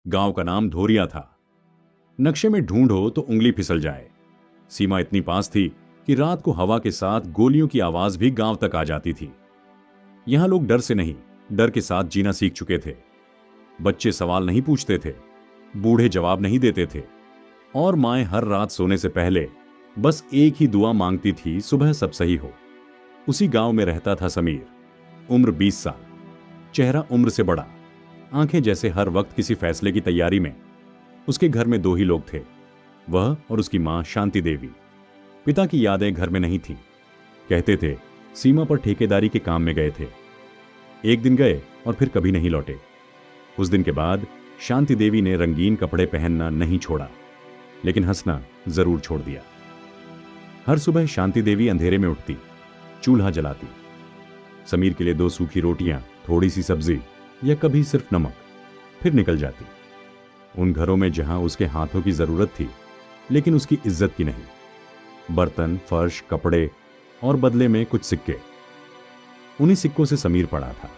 गांव का नाम धोरिया था। नक्शे में ढूंढो तो उंगली फिसल जाए। सीमा इतनी पास थी कि रात को हवा के साथ गोलियों की आवाज भी गांव तक आ जाती थी। यहां लोग डर से नहीं, डर के साथ जीना सीख चुके थे। बच्चे सवाल नहीं पूछते थे, बूढ़े जवाब नहीं देते थे, और माएं हर रात सोने से पहले बस एक ही दुआ मांगती थी, सुबह सब सही हो। उसी गांव में रहता था समीर। उम्र 20 साल, चेहरा उम्र से बड़ा, आंखें जैसे हर वक्त किसी फैसले की तैयारी में। उसके घर में दो ही लोग थे, वह और उसकी मां शांति देवी। पिता की यादें घर में नहीं थीं। कहते थे सीमा पर ठेकेदारी के काम में गए थे। एक दिन गए और फिर कभी नहीं लौटे। उस दिन के बाद शांति देवी ने रंगीन कपड़े पहनना नहीं छोड़ा, लेकिन हंसना जरूर छोड़ दिया। हर सुबह शांति देवी अंधेरे में उठती, चूल्हा जलाती, समीर के लिए 2 सूखी रोटियां, थोड़ी सी सब्जी या कभी सिर्फ नमक, फिर निकल जाती। उन घरों में जहां उसके हाथों की जरूरत थी लेकिन उसकी इज्जत की नहीं। बर्तन, फर्श, कपड़े और बदले में कुछ सिक्के। उन्हीं सिक्कों से समीर पढ़ा था,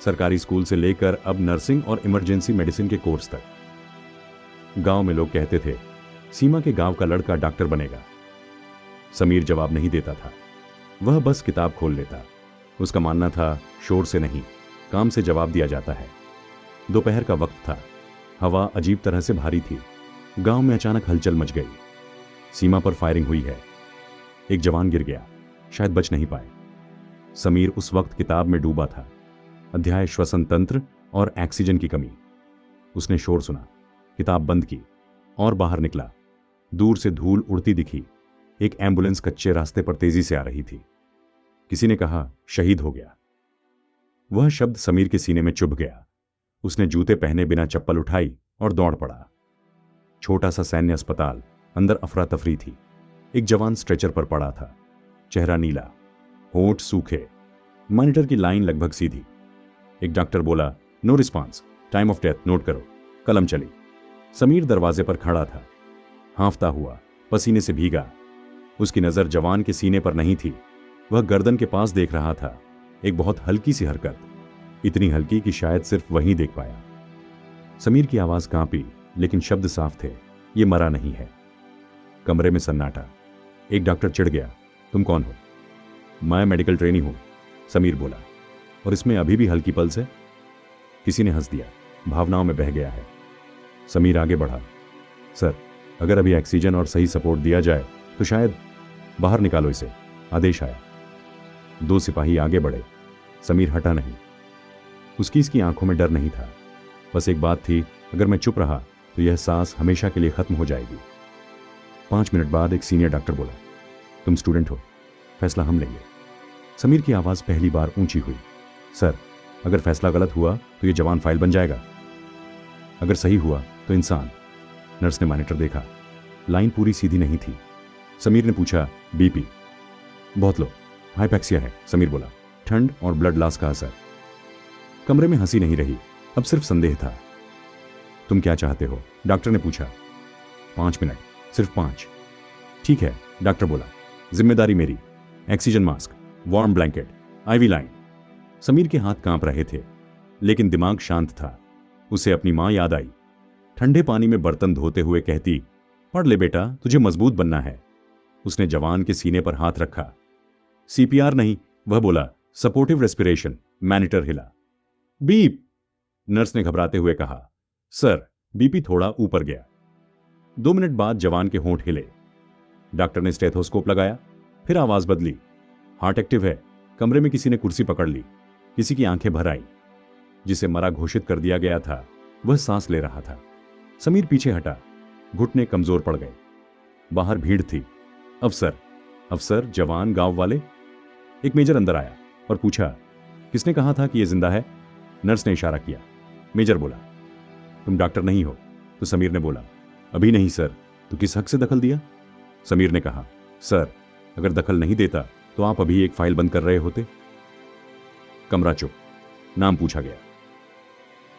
सरकारी स्कूल से लेकर अब नर्सिंग और इमरजेंसी मेडिसिन के कोर्स तक। गांव में लोग कहते थे सीमा के गांव का लड़का डॉक्टर बनेगा। समीर जवाब नहीं देता था, वह बस किताब खोल लेता। उसका मानना था शोर से नहीं, काम से जवाब दिया जाता है। दोपहर का वक्त था, हवा अजीब तरह से भारी थी। गांव में अचानक हलचल मच गई। सीमा पर फायरिंग हुई है। एक जवान गिर गया, शायद बच नहीं पाए। समीर उस वक्त किताब में डूबा था, अध्याय श्वसन तंत्र और ऑक्सीजन की कमी। उसने शोर सुना, किताब बंद की और बाहर निकला। दूर से धूल उड़ती दिखी। एक एम्बुलेंस कच्चे रास्ते पर तेजी से आ रही थी। किसी ने कहा शहीद हो गया। वह शब्द समीर के सीने में चुभ गया। उसने जूते पहने बिना चप्पल उठाई और दौड़ पड़ा। छोटा सा सैन्य अस्पताल, अंदर अफरा तफरी थी। एक जवान स्ट्रेचर पर पड़ा था, चेहरा नीला, होंठ सूखे, मॉनिटर की लाइन लगभग सीधी। एक डॉक्टर बोला, no response, time of death note करो। कलम चली। समीर दरवाजे पर खड़ा था, हांफता हुआ, पसीने से भीगा। उसकी नजर जवान के सीने पर नहीं थी, वह गर्दन के पास देख रहा था। एक बहुत हल्की सी हरकत, इतनी हल्की कि शायद सिर्फ वही देख पाया। समीर की आवाज कांपी, लेकिन शब्द साफ थे, ये मरा नहीं है। कमरे में सन्नाटा। एक डॉक्टर चिढ़ गया, तुम कौन हो? मैं मेडिकल ट्रेनी हूं, समीर बोला। और इसमें अभी भी हल्की पल्स है? किसी ने हंस दिया, भावनाओं में बह गया है। समीर आगे बढ़ा, सर अगर अभी ऑक्सीजन और सही सपोर्ट दिया जाए तो शायद। बाहर निकालो इसे, आदेश आया। 2 सिपाही आगे बढ़े। समीर हटा नहीं। उसकी इसकी आंखों में डर नहीं था, बस एक बात थी, अगर मैं चुप रहा तो यह सांस हमेशा के लिए खत्म हो जाएगी। 5 मिनट बाद एक सीनियर डॉक्टर बोला, तुम स्टूडेंट हो, फैसला हम लेंगे। समीर की आवाज पहली बार ऊंची हुई, सर अगर फैसला गलत हुआ तो यह जवान फाइल बन जाएगा, अगर सही हुआ तो इंसान। नर्स ने मॉनिटर देखा, लाइन पूरी सीधी नहीं थी। समीर ने पूछा, बीपी? बहुत लो, हाइपैक्सिया है, समीर बोला। ठंड और ब्लड लॉस का असर। कमरे में हंसी नहीं रही, अब सिर्फ संदेह था। तुम क्या चाहते हो? डॉक्टर ने पूछा। 5 मिनट, सिर्फ 5। ठीक है, डॉक्टर बोला, जिम्मेदारी मेरी। Oxygen mask, warm blanket, IV line. Sameer के हाथ कांप रहे थे, लेकिन दिमाग शांत था। उसे अपनी मां याद आई, ठंडे पानी में बर्तन धोते हुए कहती, पढ़ ले बेटा, तुझे मजबूत बनना है। उसने जवान के सीने पर हाथ रखा। सीपीआर नहीं, वह बोला, सपोर्टिव रेस्पिरेशन। मॉनिटर हिला। बीप, नर्स ने घबराते हुए कहा। सर, बीपी थोड़ा ऊपर गया। 2 मिनट बाद जवान के होंठ हिले। डॉक्टर ने स्टेथोस्कोप लगाया, फिर आवाज बदली, हार्ट एक्टिव है। कमरे में किसी ने कुर्सी पकड़ ली, किसी की आंखें भर आई। जिसे मरा घोषित कर दिया गया था वह सांस ले रहा था। समीर पीछे हटा, घुटने कमजोर पड़ गए। बाहर भीड़ थी। अफसर, अफसर, जवान, गांव वाले। एक मेजर अंदर आया और पूछा, किसने कहा था कि यह जिंदा है? नर्स ने इशारा किया। मेजर बोला, तुम डॉक्टर नहीं हो? तो समीर ने बोला, अभी नहीं सर। तो किस हक से दखल दिया? समीर ने कहा, सर अगर दखल नहीं देता तो आप अभी एक फाइल बंद कर रहे होते। कमरा चुप। नाम पूछा गया।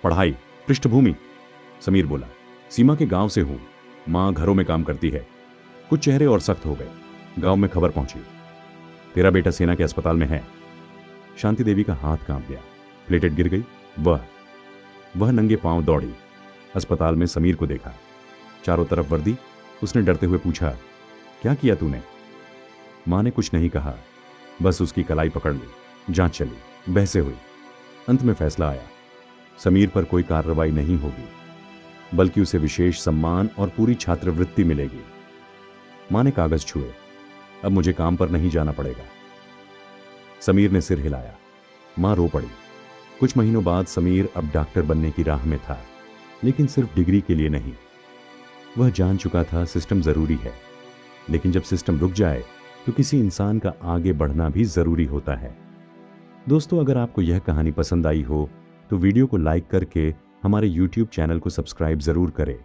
पढ़ाई, पृष्ठभूमि। समीर बोला, सीमा के गांव से हूं, मां घरों में काम करती है। कुछ चेहरे और सख्त हो गए। गांव में खबर पहुंची, तेरा बेटा सेना के अस्पताल में है। शांति देवी का हाथ कांप गया, प्लेटेट गिर गई। वह नंगे पांव दौड़ी। अस्पताल में समीर को देखा, चारों तरफ वर्दी। उसने डरते हुए पूछा, क्या किया तूने? मां ने कुछ नहीं कहा, बस उसकी कलाई पकड़ ली। जांच चली, बहसें हुई। अंत में फैसला आया, समीर पर कोई कार्रवाई नहीं होगी, बल्कि उसे विशेष सम्मान और पूरी छात्रवृत्ति मिलेगी। मां ने कागज छुए, अब मुझे काम पर नहीं जाना पड़ेगा। समीर ने सिर हिलाया। मां रो पड़ी। कुछ महीनों बाद समीर अब डॉक्टर बनने की राह में था, लेकिन सिर्फ डिग्री के लिए नहीं। वह जान चुका था सिस्टम जरूरी है, लेकिन जब सिस्टम रुक जाए तो किसी इंसान का आगे बढ़ना भी जरूरी होता है। दोस्तों, अगर आपको यह कहानी पसंद आई हो तो वीडियो को लाइक करके हमारे YouTube चैनल को सब्सक्राइब जरूर करें